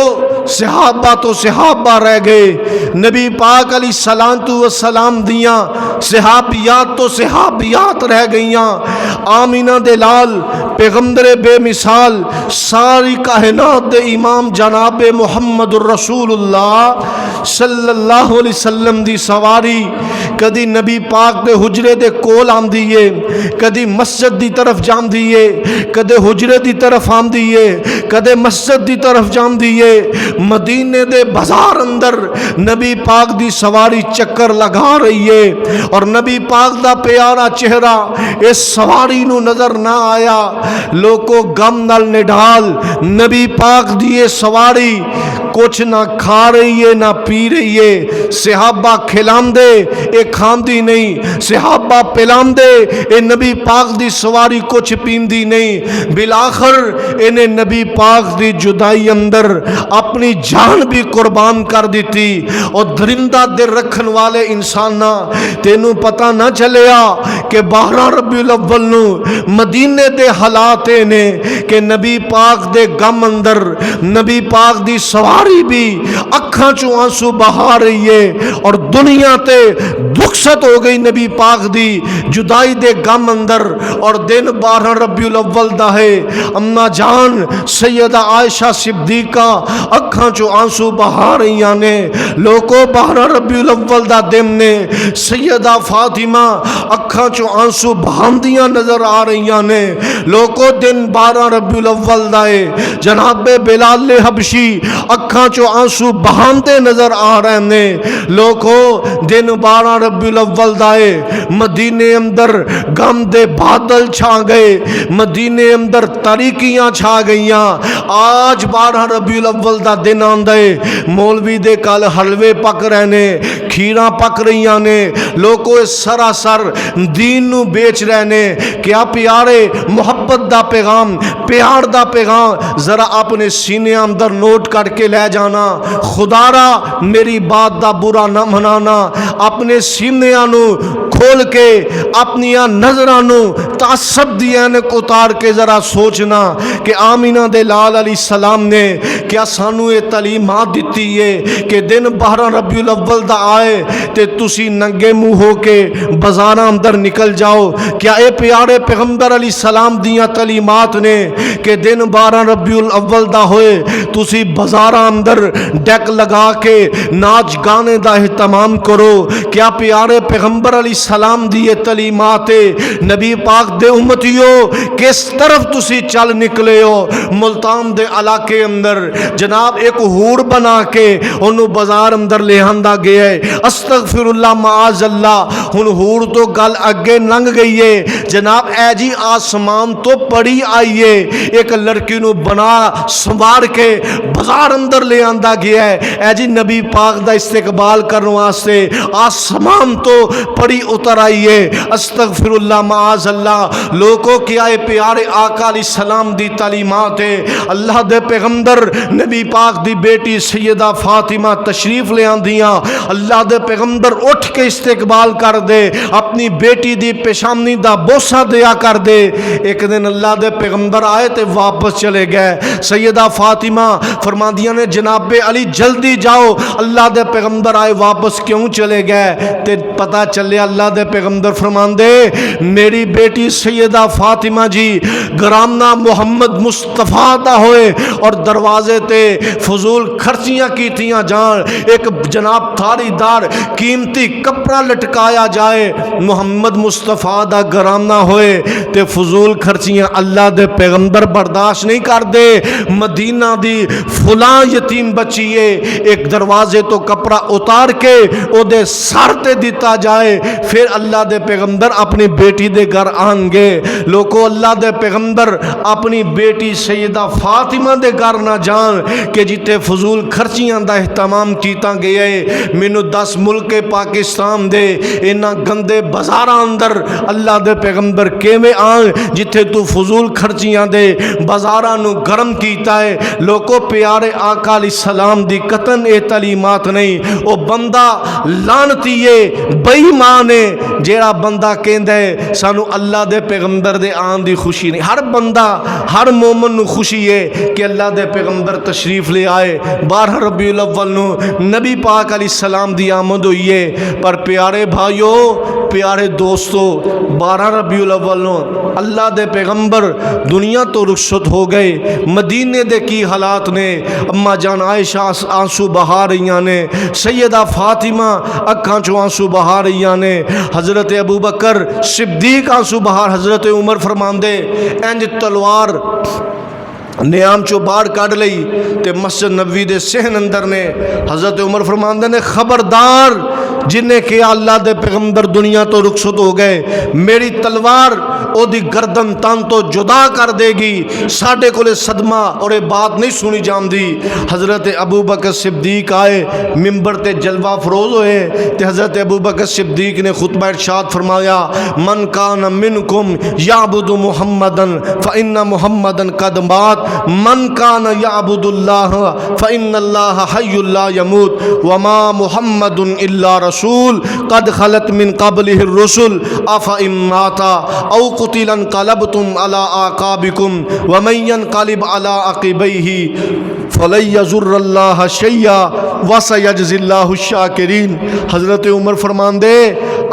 صحابہ تو صحابہ رہ گئے، نبی پاک علیہ السلام دیاں صحابیات تو صحابیات رہ گئیاں۔ آمینہ دے لال پیغمبر بے مثال ساری کائنات دے امام جناب محمد الرسول اللہ صلی اللہ علیہ وسلم دی سواری کدی نبی پاک دے حجرے دے کول آم دیئے، کدی مسجد دی طرف جام دیئے، کدے حجرے دی طرف آم دیئے، کدے مسجد دی طرف جام دیئے۔ مدینے دے بازار اندر نبی پاک دی سواری چکر لگا رہی ہے اور نبی پاک دا پیارا چہرہ اس سواری نو نظر نہ آیا۔ لوگوں غم نال نڈھال نبی پاک دی سواری کچھ نہ کھا رہی ہے نہ پی رہی ہے۔ صحابہ کھلام دے اے کھاندی نہیں، صحابہ پلام دے اے نبی پاک دی سواری کچھ پیندی نہیں۔ بالآخر انہیں نبی پاک دی جدائی اندر اپنی جان بھی قربان کر دیتی۔ اور درندہ دل رکھن والے انسانہ تینوں پتہ نہ چلیا کہ 12 ربیع الاول نو مدینے دے حالات نے کہ نبی پاک دے غم اندر نبی پاک دی سواری بھی اکھاں چوں آنسو بہا رہی ہے اور دنیا تے دکھست ہو گئی نبی پاک دی جدائی دے غم اندر۔ اور دن 12 ربیع الاول دا ہے، اماں جان سیدہ عائشہ صدیقہ اکھاں چوں آنسو بہا رہی نے۔ لوگوں 12 ربیع الاول دا دن نے سیدہ فاطمہ اکھاں چوں آنسو بہاندیاں نظر آ رہی نے۔ لوگوں دن 12 ربیع الاول دا ہے، جناب بلال حبشی اکھاں چوں آنسو بہاندے نظر آ رہے نے۔ لوگوں دن 12 ربیع الاول دا ہے، مدینے اندر غم دے بادل چھا گئے، مدینے اندر تاریکیاں چھا گئیاں۔ آج 12 ربیع الاول دا دن آندا ہے، مولوی دے کل حلوے پک رہے نے، کھیراں پک رہیاں نے، لوگوں سراسر دین نو بیچ رہے نے۔ کیا پیارے محبت دا پیغام، پیار دا پیغام ذرا اپنے سینے اندر نوٹ کر کے لے جانا۔ خدا را میری بات دا برا نہ منانا، اپنے سینے نو کھول کے اپنی نظراں نو تعصب دیاں نے اتار کے ذرا سوچنا کہ آمینہ دے لال علیہ السلام نے کیا سانو یہ تعلیمات دیتی ہے کہ دن 12 ربیع الاول دا آئے تے تسی ننگے منہ ہو کے بازاراں اندر نکل جاؤ۔ کیا اے پیارے پیغمبر علیہ السلام دیاں تعلیمات نے کہ دن 12 ربیع الاول دا ہوئے تسی بازاراں اندر ڈیک لگا کے ناچ گانے دا اہتمام کرو؟ کیا پیارے پیغمبر علیہ السلام دیے تعلیمات نبی پاک دے امتیو کس طرف تسی چل نکلے ہو؟ ملتان دے علاقے اندر جناب ایک ہور بنا کے انہوں بازار اندر لے آندا گیا ہے۔ استغفر اللہ معاذ اللہ، ہن ہور تو گل اگے لنگ گئی ہے، جناب اے جی آسمان تو پڑی آئیے، ایک لڑکی نو بنا سنوار کے بازار اندر لے آندا گیا ہے، اے جی نبی پاک دا استقبال کرنے واسطے آسمان تو پڑی اتر آئیے، استغفر اللہ معاذ اللہ۔ لوگوں کیا ہے پیارے آقا علیہ السلام دی تعلیمات ہے، اللہ دے پیغمبر نبی پاک دی بیٹی سیدہ فاطمہ تشریف لے آندیاں، اللہ دے پیغمبر اٹھ کے استقبال کر دے، اپنی بیٹی دی پیشانی دا بوسہ دیا کر دے۔ ایک دن اللہ دے پیغمبر آئے تے واپس چلے گئے، سیدہ فاطمہ فرماندیاں نے جناب علی جلدی جاؤ، اللہ دے پیغمبر آئے واپس کیوں چلے گئے؟ تے پتہ چلے اللہ دے پیغمبر فرماندے میری بیٹی سیدہ فاطمہ جی گرامنا محمد مصطفیٰ دا ہوئے اور دروازے تے فضول خرچیاں کیتیاں جان، ایک جناب تھاری دار قیمتی کپڑا لٹکایا جائے، محمد مصطفیٰ دا گرامنا ہوئے تے فضول خرچیاں اللہ دے پیغمبر برداشت نہیں کر دے۔ مدینہ دی فلاں یتیم بچیے ایک دروازے تو کپڑا اتار کے او دے سر تے دیتا جائے، پھر اللہ دے پیغمبر اپنی بیٹی دے گھر آن گے۔ لوگو اللہ دے پیغمبر اپنی بیٹی سیدہ فاطمہ دے گھر نہ جان کہ جتے فضول خرچیاں دا اہتمام کیتا گیا ہے۔ مینو 10 ملک پاکستان دے اینا گندے بازاراں اندر اللہ دے پیغمبر کیویں آن جتے تو فضول خرچیاں دے بازاراں نو گرم کیتا ہے۔ لوگو پیارے آقا علیہ السلام دی قطن اے تعلیمات نہیں، او بندہ لعنتی ہے، بے ایمان ہے جیڑا بندہ کہندا ہے سانو اللہ دے پیغمبر دے آن دی خوشی نہیں۔ ہر بندہ ہر مومن نو خوشی ہے کہ اللہ دے پیغمبر تشریف لے آئے، 12 ربیع الاول نو نبی پاک علیہ السلام دی آمد ہوئی ہے۔ پر پیارے بھائیو پیارے دوستو 12 ربیع الاول نو اللہ دے پیغمبر دنیا تو رخصت ہو گئے، مدینے دے کی حالات نے، اما جان عائشہ آنسو بہا رہیاں نے، سیدہ فاطمہ اکھاں چوں آنسو بہا رہیاں نے، حضرت ابوبکر صدیق آنسو بہار، حضرت عمر فرماندے انج تلوار نیام چو باہر کاڑ لئی تے مسجد نبوی دے صحن اندر نے، حضرت عمر فرماندے نے خبردار جنہیں کہ اللہ دے پیغمبر دنیا تو رخصت ہو گئے، میری تلوار او دی گردن تن تو جدا کر دے گی، ساڑھے کولے صدمہ اور بات نہیں سنی جام دی۔ حضرت ابوبکر صدیق آئے ممبر تے جلوہ فروز ہوئے تے حضرت ابوبکر صدیق نے خطبہ ارشاد فرمایا من کان منکم یعبد محمدن فإن محمدن قد مات من کان یعبد اللہ فإن اللہ حی لا یموت وما محمد الا رسول قد خلت من قبلہ الرسل افإن مات او قتل انقلبتم على اعقابکم ومن ينقلب على عقبیہ فلن یضر اللہ شیئا وسیجزی اللہ الشاکرین۔ حضرت عمر فرماندے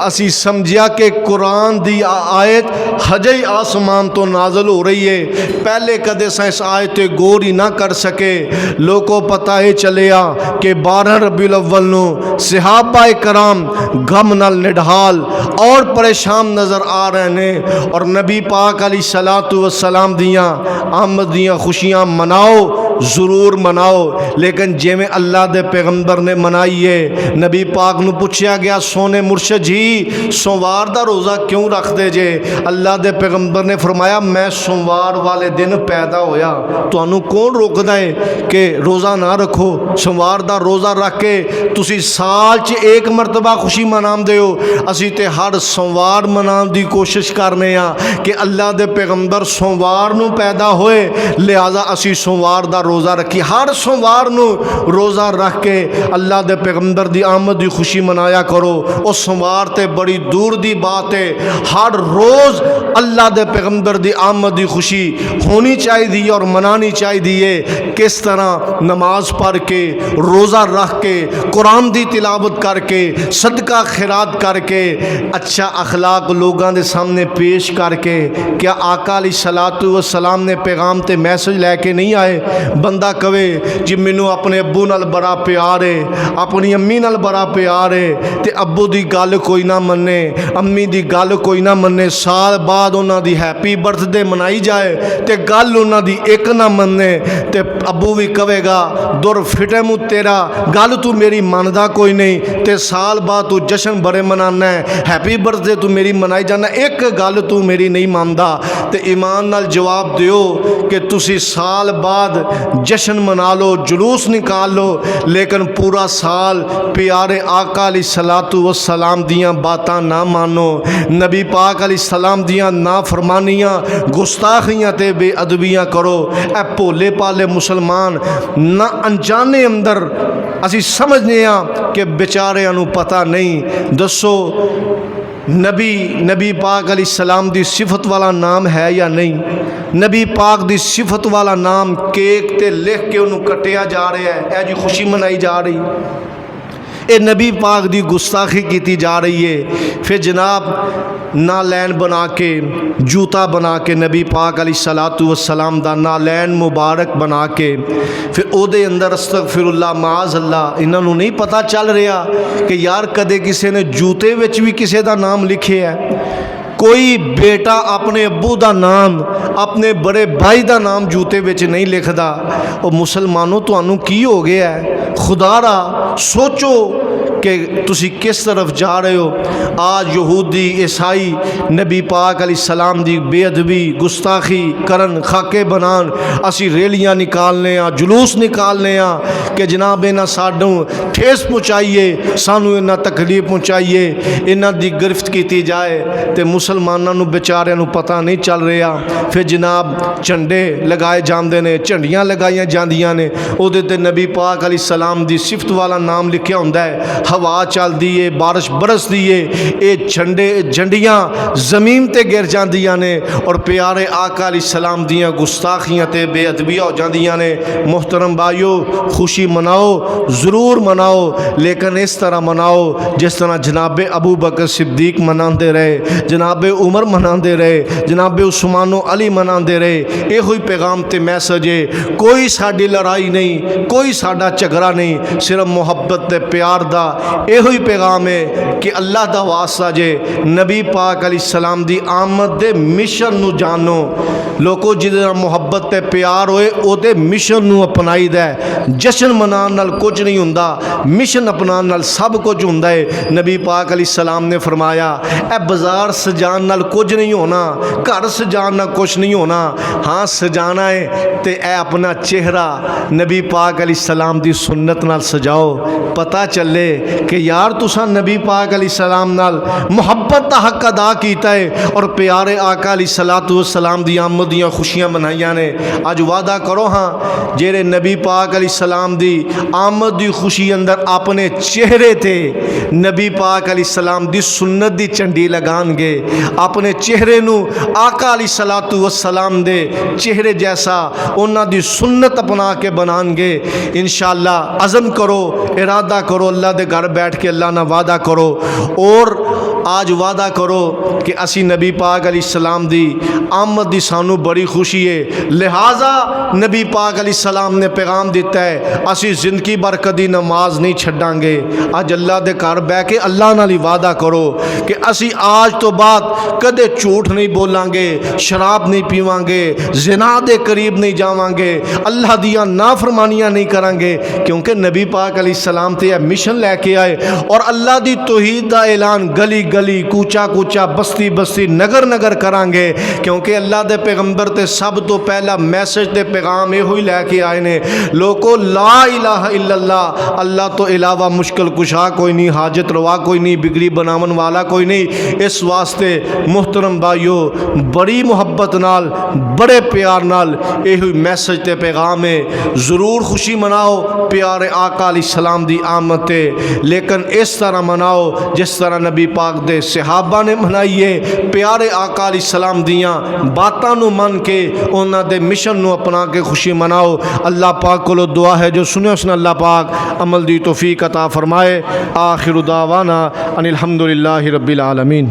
اسی سمجھیا کہ قرآن دی آیت حجی آسمان تو نازل ہو رہی ہے، پہلے کدے سائنس آیت غور ہی نہ کر سکے، لوگوں پتہ ہے چلیا کہ 12 ربیع الاول نو صحابہ کرام غم نال نڈھال اور پریشان نظر آ رہے ہیں، اور نبی پاک علیہ الصلوۃ والسلام دیاں آمد دیاں خوشیاں مناؤ ضرور مناؤ، لیکن جیویں اللہ دے پیغمبر نے منائی ہے۔ نبی پاک نو پوچھیا گیا سونے مرشد جی سوموار دا روزہ کیوں رکھ دے جے؟ اللہ دے پیغمبر نے فرمایا میں سوموار والے دن پیدا ہویا، تو انو کون روک دائے کہ روزہ نہ رکھو؟ سوموار دا روزہ رکھ کے تسی سال چ ایک مرتبہ خوشی منام دے ہو، اسی تے ہر سوموار منام دی کوشش کرنے ہاں کہ اللہ دے پیغمبر سوموار نو پیدا ہوئے، لہذا اسی سوموار دا روزہ رکھی، ہر سوموار نو روزہ رکھ کے اللہ دے پیغمبر دی آمد دی خوشی منایا کرو۔ او سوموار تے بڑی دور دی بات ہے، ہر روز اللہ دے پیغمبر دی آمد دی خوشی ہونی چاہیے اور منانی چاہیے۔ کس طرح نماز پڑھ کے، روزہ رکھ کے، قرآن دی تلاوت کر کے، صدقہ خیرات کر کے، اچھا اخلاق لوگاں دے سامنے پیش کر کے، کیا آقا علیہ الصلوۃ والسلام نے پیغام تے میسج لے کے نہیں آئے؟ بندہ کہے جی مینوں اپنے ابو نال بڑا پیار ہے، اپنی امی نال بڑا پیار ہے، تے ابو دی گل کوئی نہ منے، امی دی گل کوئی نہ منے، سال بعد انہاں دی ہیپی برتھ ڈے منائی جائے تے گل انہاں دی ایک نہ منے، تے ابو بھی کہے گا دور فٹے مو تیرا، گل تو میری مندا کوئی نہیں، تے سال بعد تو جشن بڑے منانا ہے، ہیپی برتھ ڈے تو میری منائی جانا، ایک گل تو میری نہیں ماندا۔ تے ایمان نال جواب دیو کہ تسی سال بعد جشن منا لو، جلوس نکال لو، لیکن پورا سال پیارے آقا علیہ الصلوۃ والسلام دیاں باتاں نہ مانو، نبی پاک علیہ السلام دیاں نافرمانیاں گستاخیاں تے بے ادبیاں کرو۔ اے بھولے پالے مسلمان نہ انجانے اندر اسی سمجھنے ہاں کہ بیچاریاں نو پتہ نہیں۔ دسو نبی پاک علیہ السلام دی صفت والا نام ہے یا نہیں؟ نبی پاک دی صفت والا نام کیک تے لکھ کے انہوں کٹیا جا رہا ہے، اے جی خوشی منائی جا رہی، اے نبی پاک دی گستاخی کیتی جا رہی ہے۔ پھر جناب نالین بنا کے، جوتا بنا کے، نبی پاک علیہ الصلوۃ والسلام دا نالین مبارک بنا کے، پھر او دے اندر استغفر اللہ معاذ اللہ، انہوں نے نہیں پتہ چل رہا کہ یار کدے کسی نے جوتے وچ بھی کسی دا نام لکھے ہے؟ کوئی بیٹا اپنے ابو دا نام، اپنے بڑے بھائی دا نام جوتے وچ نہیں لکھدا۔ او مسلمانوں تانوں کی ہو گیا ہے؟ خدا را سوچو کہ تسی کس طرف جا رہے ہو۔ آج یہودی عیسائی نبی پاک علیہ السلام دی بے ادبی گستاخی کرن، خاکے بنان، اسی ریلیاں نکالنے ہاں، جلوس نکالنے ہاں کہ جناب انہاں سانوں ٹھیس پہنچائیے، سانوں انہاں تکلیف پہنچائیے، انہاں دی گرفت کیتی جائے، تے مسلماناں نو بیچاریاں نو پتہ نہیں چل رہا۔ پھر جناب جھنڈے لگائے جاندے نے، جھنڈیاں لگائیاں جاندیاں نے، او دے تے نبی پاک علیہ السلام دی صفت والا نام لکھیا ہوندا ہے، ہوا چل دیئے، بارش برس دیئے، اے جھنڈیاں زمین تے گر جاندیاں نے، اور پیارے آقا علیہ السلام دیاں گستاخیاں تے بے ادبیاں ہو جاندیاں نے۔ محترم بھائیو، خوشی مناؤ، ضرور مناؤ، لیکن اس طرح مناؤ جس طرح جناب ابو بکر صدیق مناندے رہے، جناب عمر مناندے رہے، جناب عثمان و علی مناندے رہے۔ اے ہوئی پیغام تے میسج ہے، کوئی ساڈی لڑائی نہیں، کوئی ساڈا جھگڑا نہیں، صرف محبت تے پیار دا اے ہوئی پیغام ہے کہ اللہ دا واسطہ جے نبی پاک علیہ السلام دی آمد دے مشن نو جانو۔ لوگوں جدھر محبت تے پیار ہوئے او دے مشن نو اپنائی دے۔ جشن منان نال کچھ نہیں ہوندا، مشن اپنان نال سب کچھ ہوندا ہے۔ نبی پاک علیہ السلام نے فرمایا اے بازار سجان نال کچھ نہیں ہونا، گھر سجان نال کچھ نہیں ہونا، ہاں سجانا ہے تے اے اپنا چہرہ نبی پاک علیہ السلام دی سنت نال سجاؤ، پتہ چلے کہ یار تساں نبی پاک علیہ السلام نال محبت دا حق ادا کیتا ہے، اور پیارے آقا علیہ الصلوۃ والسلام دی آمد دیاں خوشیاں منائیاں نے۔ اج وعدہ کرو ہاں جڑے نبی پاک علیہ السلام دی آمد دی خوشی اندر اپنے چہرے تے نبی پاک علیہ السلام دی سنت دی چنڈی لگان گے، اپنے چہرے نو آقا علیہ الصلوۃ والسلام دے چہرے جیسا انہاں دی سنت اپنا کے بنان گے، انشاءاللہ عزم کرو، ارادہ کرو، اللہ دے گھر بیٹھ کے اللہ نہ وعدہ کرو، اور آج وعدہ کرو کہ اسی نبی پاک علیہ السلام دی آمد دی سانو بڑی خوشی ہے، لہٰذا نبی پاک علیہ السلام نے پیغام دیتا ہے اسی زندگی بھر کدی نماز نہیں چھڈاں گے۔ آج اللہ دے گھر بیٹھ کے اللہ نال وعدہ کرو کہ اسی آج تو بعد کدے جھوٹ نہیں بولاں گے، شراب نہیں پیواں گے، زنا دے قریب نہیں جاواں گے، اللہ دیاں نافرمانیاں نہیں کران گے، کیونکہ نبی پاک علیہ السلام تے یہ مشن لے کے آئے، اور اللہ دی توحید دا اعلان گلی گلی، کوچا کوچا، بستی بستی، نگر نگر کران گے، کیونکہ اللہ دے پیغمبر تے سب تو پہلا میسج تے پیغام یہ ہوئی لے کے آئے نے، لوگو لا الہ الا اللہ، اللہ تو علاوہ مشکل کشا کوئی نہیں، حاجت روا کوئی نہیں، بگڑی بناون والا کوئی نہیں۔ اس واسطے محترم بھائیو بڑی محبت نال، بڑے پیار نال یہ ہوئی میسج تے پیغام ہے، ضرور خوشی مناؤ پیارے آقا علیہ السلام دی آمد تے، لیکن اس طرح مناؤ جس طرح نبی پاک دے صحابہ نے منائیے، پیارے آقا علیہ السلام دیاں باتاں نو من کے انہاں دے مشن نو اپنا کے خوشی مناؤ۔ اللہ پاک کو دعا ہے جو سنے اس نے اللہ پاک عمل دی توفیق عطا فرمائے۔ آخر دعوانا ان الحمدللہ رب العالمین۔